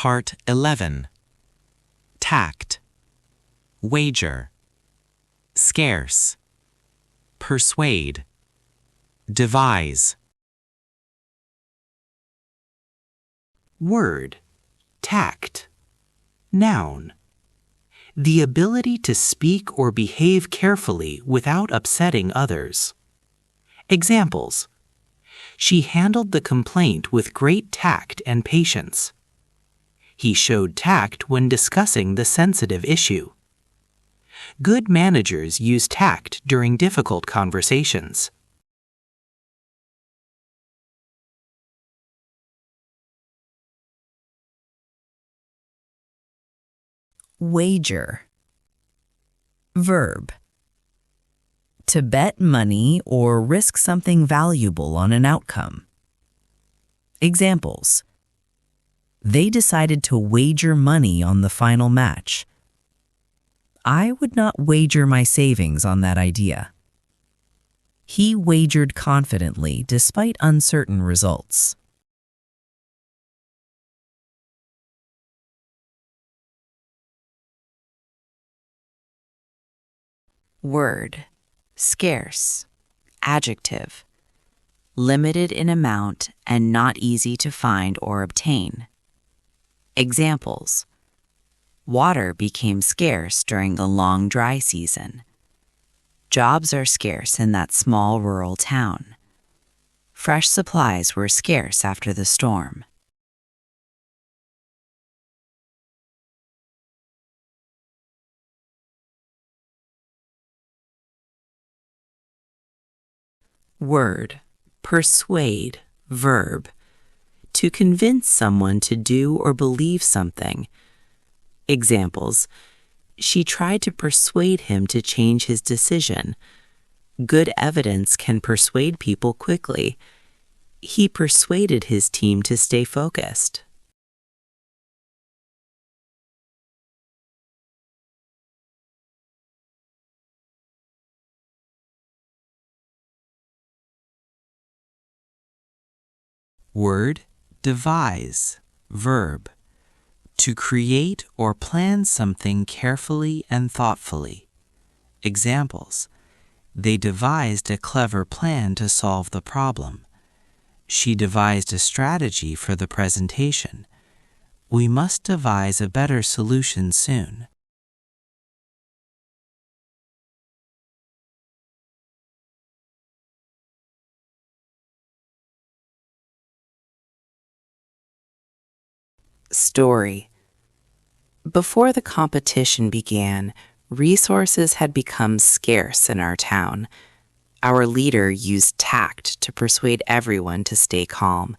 Part 11. Tact. Wager. Scarce. Persuade. Devise. Word. Tact. Noun. The ability to speak or behave carefully without upsetting others. Examples. She handled the complaint with great tact and patience. He showed tact when discussing the sensitive issue. Good managers use tact during difficult conversations. Wager. Verb. To bet money or risk something valuable on an outcome. Examples. They decided to wager money on the final match. I would not wager my savings on that idea. He wagered confidently despite uncertain results. Word. Scarce. Adjective. Limited in amount and not easy to find or obtain. Examples. Water became scarce during the long dry season. Jobs are scarce in that small rural town. Fresh supplies were scarce after the storm. Word. Persuade. Verb. To convince someone to do or believe something. Examples. She tried to persuade him to change his decision. Good evidence can persuade people quickly. He persuaded his team to stay focused. Word. Devise. Verb. To create or plan something carefully and thoughtfully. Examples. They devised a clever plan to solve the problem. She devised a strategy for the presentation. We must devise a better solution soon. Story. Before the competition began, resources had become scarce in our town. Our leader used tact to persuade everyone to stay calm.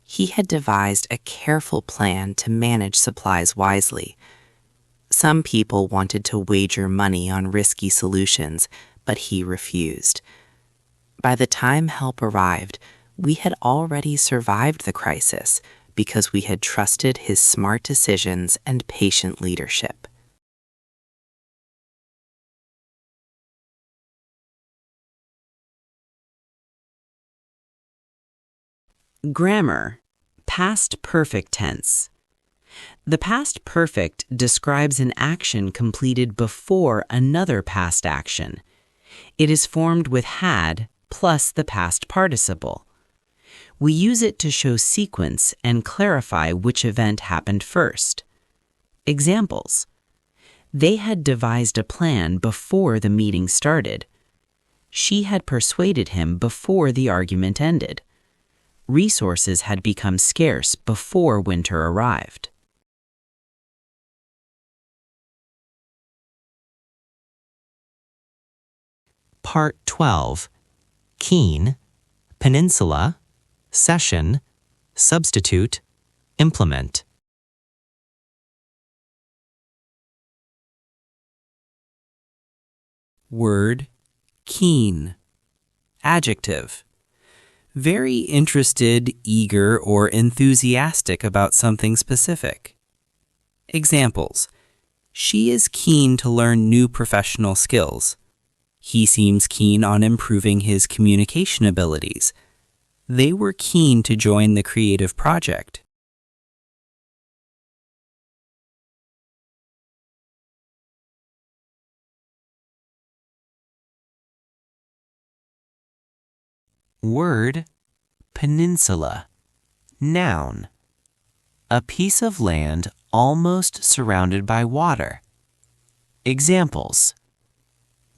He had devised a careful plan to manage supplies wisely. Some people wanted to wager money on risky solutions, but he refused. By the time help arrived, we had already survived the crisis because we had trusted his smart decisions and patient leadership. Grammar. Past perfect tense. The past perfect describes an action completed before another past action. It is formed with had plus the past participle. We use it to show sequence and clarify which event happened first. Examples. They had devised a plan before the meeting started. She had persuaded him before the argument ended. Resources had become scarce before winter arrived. Part 12. Keen. Peninsula. Session. Substitute. Implement. Word. Keen. Adjective. Very interested, eager, or enthusiastic about something specific. Examples. She is keen to learn new professional skills. He seems keen on improving his communication abilities. They were keen to join the creative project. Word, peninsula. Noun, a piece of land almost surrounded by water. Examples: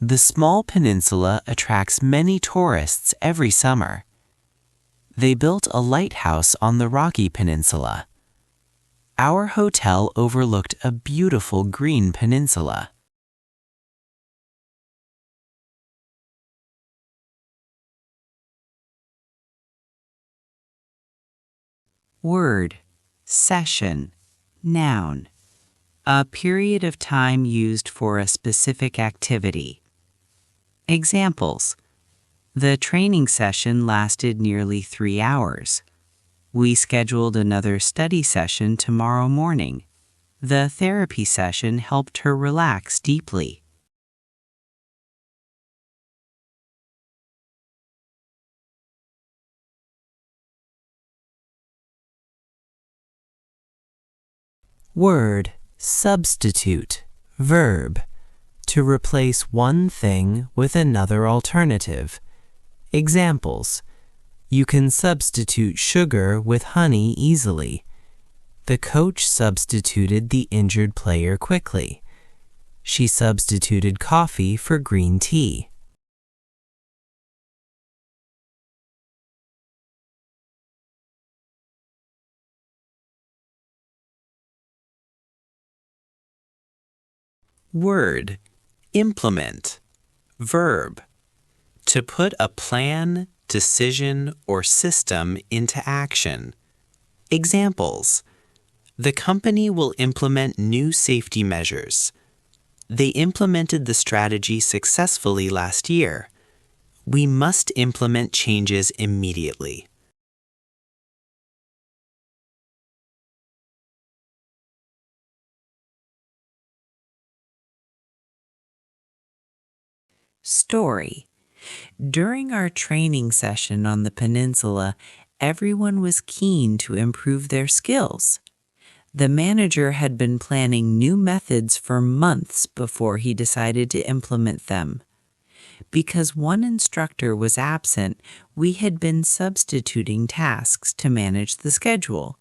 the small peninsula attracts many tourists every summer. They built a lighthouse on the rocky peninsula. Our hotel overlooked a beautiful green peninsula. Word, session, noun. A period of time used for a specific activity. Examples: the training session lasted nearly 3 hours. We scheduled another study session tomorrow morning. The therapy session helped her relax deeply. Word, substitute, verb. To replace one thing with another alternative. Examples: you can substitute sugar with honey easily. The coach substituted the injured player quickly. She substituted coffee for green tea. Word, implement, verb. To put a plan, decision, or system into action. Examples: the company will implement new safety measures. They implemented the strategy successfully last year. We must implement changes immediately. Story. During our training session on the peninsula, everyone was keen to improve their skills. The manager had been planning new methods for months before he decided to implement them. Because one instructor was absent, we had been substituting tasks to manage the schedule.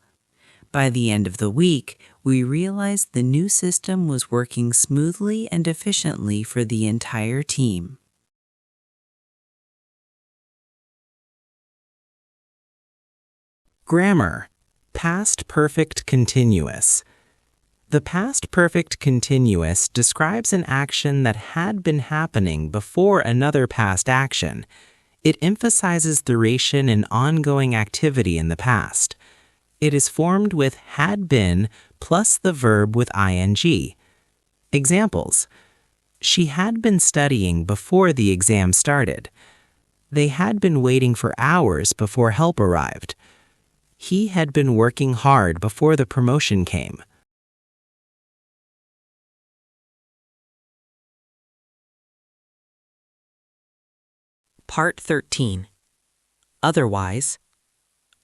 By the end of the week, we realized the new system was working smoothly and efficiently for the entire team. Grammar, past perfect continuous. The past perfect continuous describes an action that had been happening before another past action. It emphasizes duration and ongoing activity in the past. It is formed with had been plus the verb with ing. Examples: she had been studying before the exam started. They had been waiting for hours before help arrived. He had been working hard before the promotion came. Part 13. Otherwise,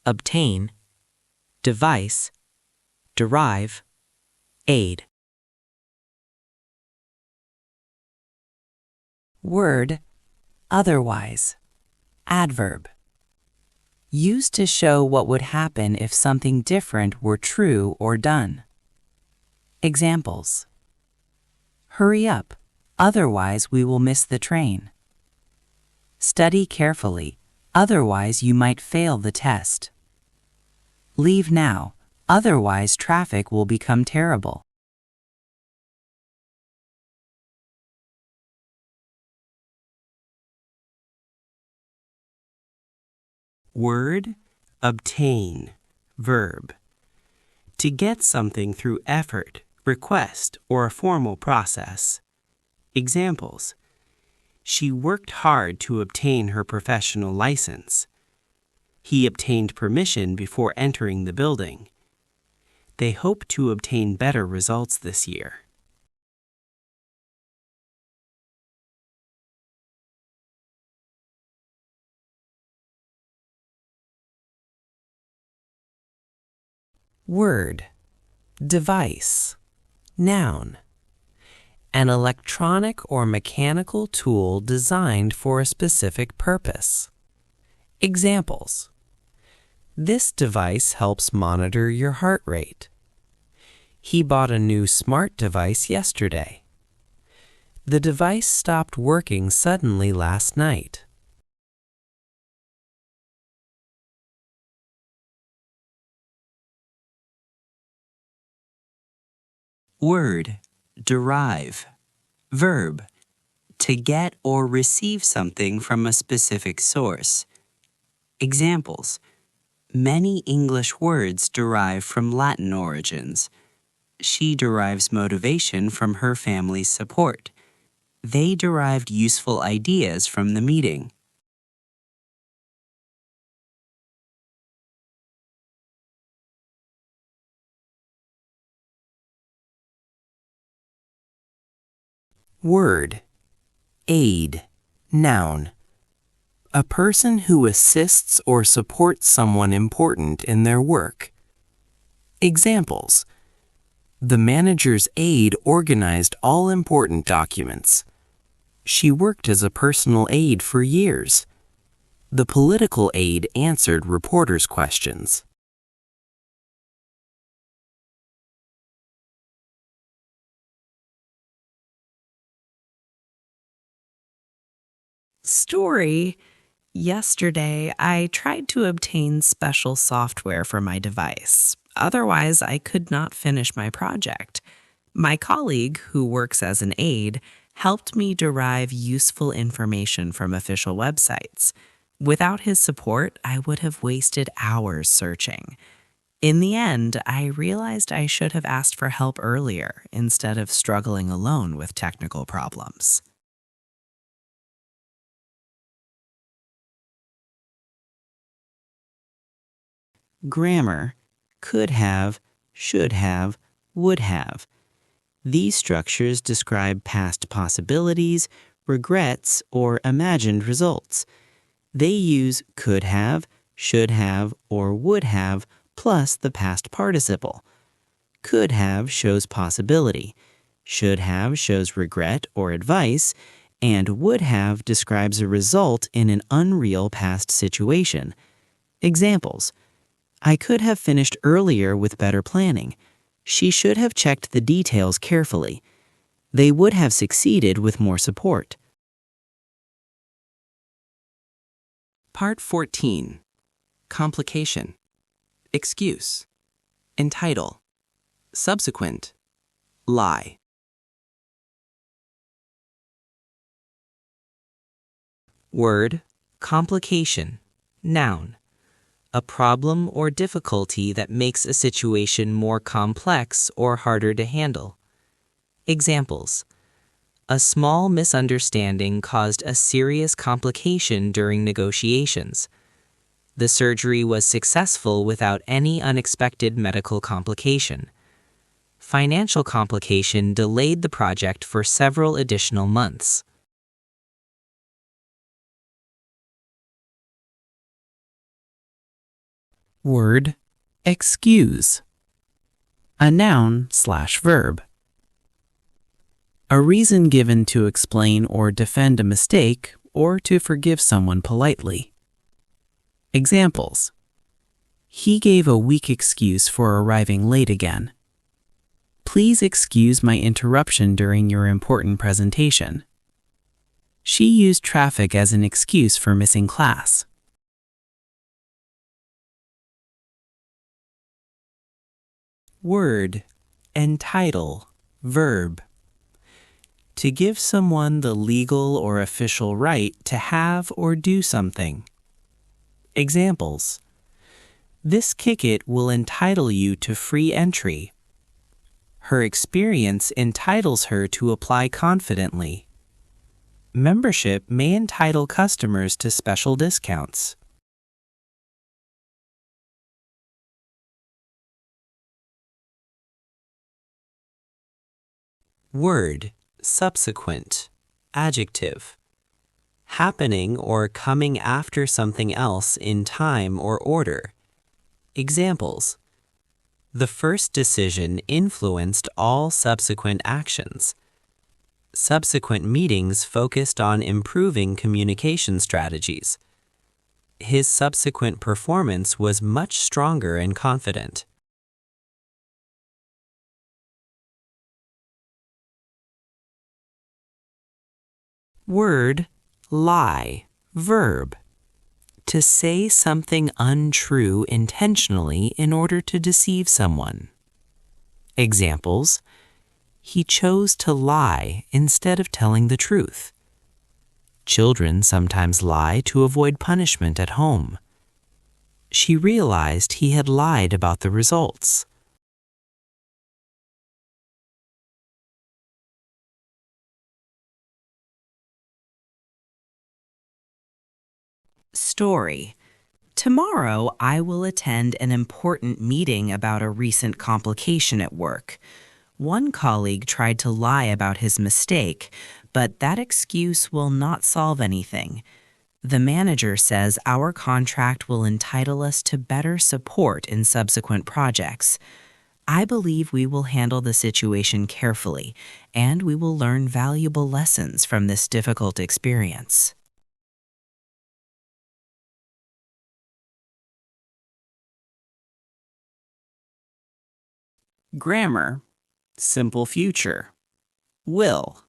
obtain, device, derive, aid. Word, otherwise. Adverb. Used to show what would happen if something different were true or done. Examples: hurry up, otherwise we will miss the train. Study carefully, otherwise you might fail the test. Leave now, otherwise traffic will become terrible. Word, obtain, verb. To get something through effort, request, or a formal process. Examples: she worked hard to obtain her professional license. He obtained permission before entering the building. They hope to obtain better results this year. Word, device, noun. An electronic or mechanical tool designed for a specific purpose. Examples. This device helps monitor your heart rate. He bought a new smart device yesterday. The device stopped working suddenly last night. Word, derive. Verb, to get or receive something from a specific source. Examples. Many English words derive from Latin origins. She derives motivation from her family's support. They derived useful ideas from the meeting. Word, aid, noun. A person who assists or supports someone important in their work. Examples. The manager's aide organized all important documents. She worked as a personal aide for years. The political aide answered reporters' questions. Story. Yesterday, I tried to obtain special software for my device. Otherwise, I could not finish my project. My colleague, who works as an aide, helped me derive useful information from official websites. Without his support, I would have wasted hours searching. In the end, I realized I should have asked for help earlier instead of struggling alone with technical problems. Grammar, could have, should have, would have. These structures describe past possibilities, regrets, or imagined results. They use could have, should have, or would have plus the past participle. Could have shows possibility, should have shows regret or advice, and would have describes a result in an unreal past situation. Examples. I could have finished earlier with better planning. She should have checked the details carefully. They would have succeeded with more support. Part 14. Complication. Excuse. Entitle. Subsequent. Lie. Word, complication. Noun. A problem or difficulty that makes a situation more complex or harder to handle. Examples. A small misunderstanding caused a serious complication during negotiations. The surgery was successful without any unexpected medical complication. Financial complication delayed the project for several additional months. Word, excuse. A noun/verb. A reason given to explain or defend a mistake or to forgive someone politely. Examples. He gave a weak excuse for arriving late again. Please excuse my interruption during your important presentation. She used traffic as an excuse for missing class. Word, entitle, verb. To give someone the legal or official right to have or do something. Examples. This ticket will entitle you to free entry. Her experience entitles her to apply confidently. Membership may entitle customers to special discounts. Word, subsequent, adjective. Happening or coming after something else in time or order. Examples. The first decision influenced all subsequent actions. Subsequent meetings focused on improving communication strategies. His subsequent performance was much stronger and confident. Word, lie, verb. To say something untrue intentionally in order to deceive someone. Examples: he chose to lie instead of telling the truth. Children sometimes lie to avoid punishment at home. She realized he had lied about the results. Story. Tomorrow, I will attend an important meeting about a recent complication at work. One colleague tried to lie about his mistake, but that excuse will not solve anything. The manager says our contract will entitle us to better support in subsequent projects. I believe we will handle the situation carefully, and we will learn valuable lessons from this difficult experience. Grammar. Simple future. Will.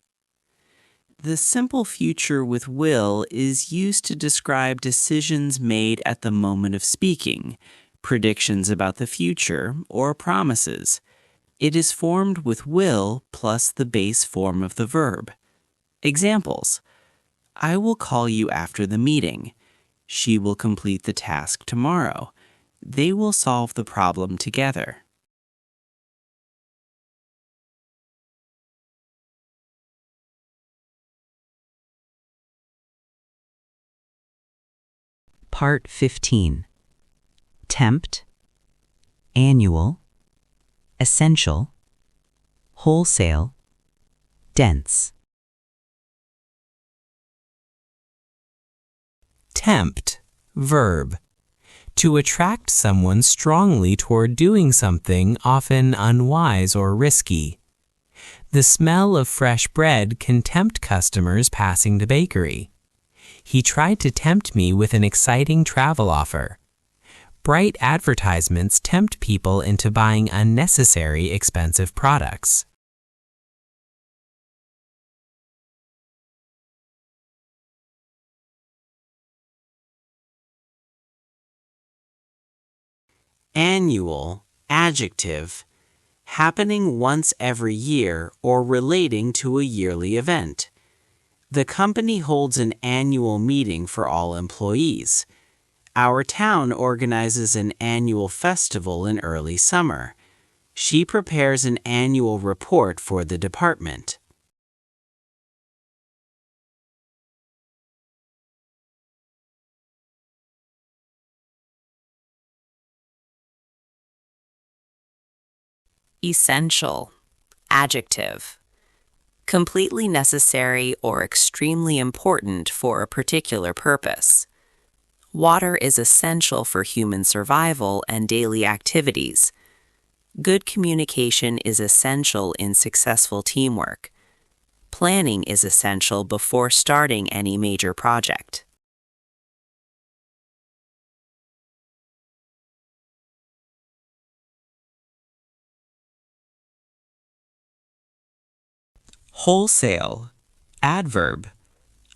The simple future with will is used to describe decisions made at the moment of speaking, predictions about the future, or promises. It is formed with will plus the base form of the verb. Examples: I will call you after the meeting. She will complete the task tomorrow. They will solve the problem together. Part 15. Tempt, annual, essential, wholesale, dense. Tempt, verb. To attract someone strongly toward doing something often unwise or risky. The smell of fresh bread can tempt customers passing the bakery. He tried to tempt me with an exciting travel offer. Bright advertisements tempt people into buying unnecessary expensive products. Annual, adjective, happening once every year or relating to a yearly event. The company holds an annual meeting for all employees. Our town organizes an annual festival in early summer. She prepares an annual report for the department. Essential, adjective, completely necessary or extremely important for a particular purpose. Water is essential for human survival and daily activities. Good communication is essential in successful teamwork. Planning is essential before starting any major project. Wholesale, adverb,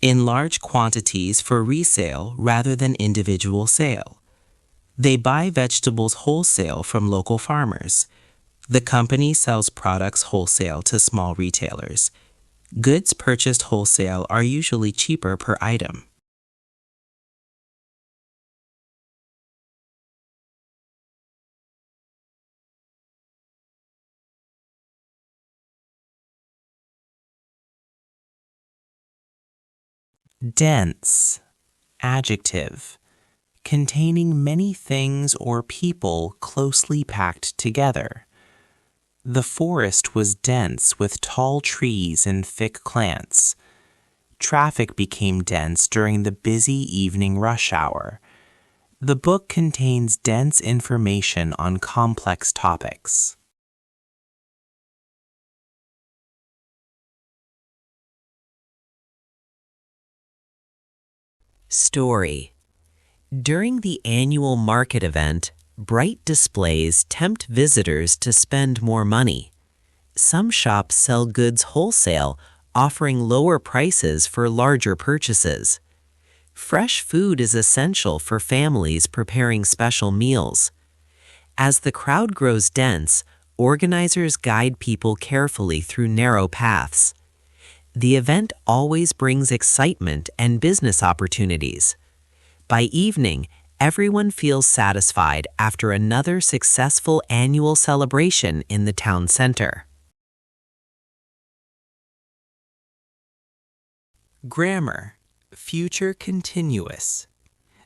in large quantities for resale rather than individual sale. They buy vegetables wholesale from local farmers. The company sells products wholesale to small retailers. Goods purchased wholesale are usually cheaper per item. Dense, adjective, containing many things or people closely packed together. The forest was dense with tall trees and thick plants. Traffic became dense during the busy evening rush hour. The book contains dense information on complex topics. Story. During the annual market event, bright displays tempt visitors to spend more money. Some shops sell goods wholesale, offering lower prices for larger purchases. Fresh food is essential for families preparing special meals. As the crowd grows dense, organizers guide people carefully through narrow paths. The event always brings excitement and business opportunities. By evening, everyone feels satisfied after another successful annual celebration in the town center. Grammar. Future continuous.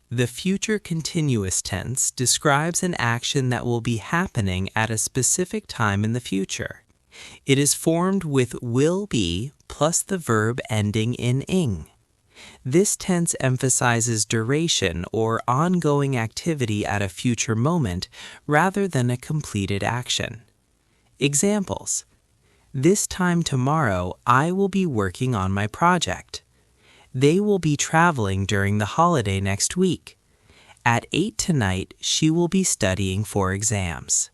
The future continuous tense describes an action that will be happening at a specific time in the future. It is formed with will be plus the verb ending in ing. This tense emphasizes duration or ongoing activity at a future moment rather than a completed action. Examples: this time tomorrow I will be working on my project. They will be traveling during the holiday next week. At 8 tonight, she will be studying for exams.